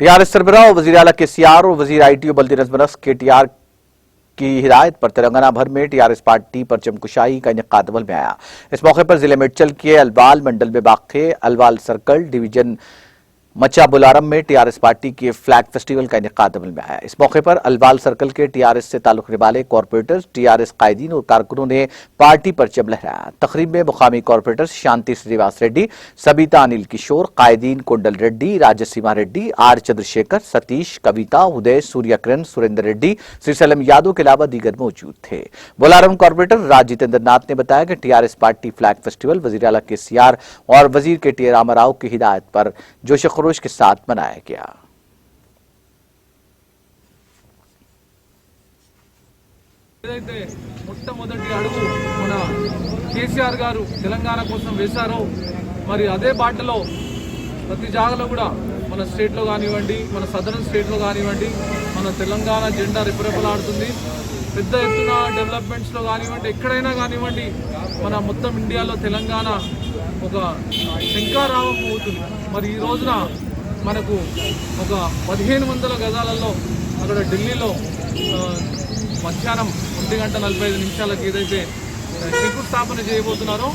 TRS सरबराह वजीर आला केसीआर और वजीर आईटी बल्दी नज़्म केटीआर की हिदायत पर तेलंगाना भर में टीआरएस पार्टी परचम कुशाई का इनेकाद अमल में आया। इस मौके पर जिले मेडचल के अलवाल मंडल में वाक़े अलवाल सर्कल डिवीजन मचा बुलारम में टीआरएस पार्टी के फ्लैग फेस्टिवल का इनेकाद अमल में आया। इस मौके पर अलवाल सर्कल के टीआरएस से ताल्लुक रखने वाले कॉरपोरेटर्स, टीआरएस कायदीन और कारकुनों ने पार्टी परचम लहराया। तकरीब में मुकामी कॉरपोरेटर्स शांति श्रीनिवास रेड्डी, सबिता अनिल किशोर, कायदीन कुंडल रेड्डी, राजसीमा रेड्डी, आर चंद्रशेखर, सतीश, कविता, उदय, सूर्यकिरण, सुरेंद्र रेड्डी, श्रीसलम यादव के अलावा दीगर मौजूद थे। बुलारम कॉरपोरेटर राज जितेंद्र नाथ ने बताया कि टीआरएस पार्टी फ्लैग फेस्टिवल वजीर आला केसीआर और वजीर केटी रामाराव की हिदायत पर जोश खरोश के साथ मनाया गया। మొట్టమొదటి అడుగు మన కేసీఆర్ గారు తెలంగాణ కోసం వేశారో మరి అదే బాటలో ప్రతి జాగలో కూడా మన స్టేట్లో కానివ్వండి, మన సదరన్ స్టేట్లో కానివ్వండి, మన తెలంగాణ జెండా రెపరెపలాడుతుంది. పెద్ద ఎత్తున డెవలప్మెంట్స్లో కానివ్వండి, ఎక్కడైనా కానివ్వండి, మన మొత్తం ఇండియాలో తెలంగాణ ఒక శంఖారావం అవుతుంది. మరి ఈ రోజున మనకు ఒక 1500 గజాలలో అక్కడ ఢిల్లీలో మధ్యాహ్నం 1:45 ఏదైతే శంకుస్థాపన చేయబోతున్నారో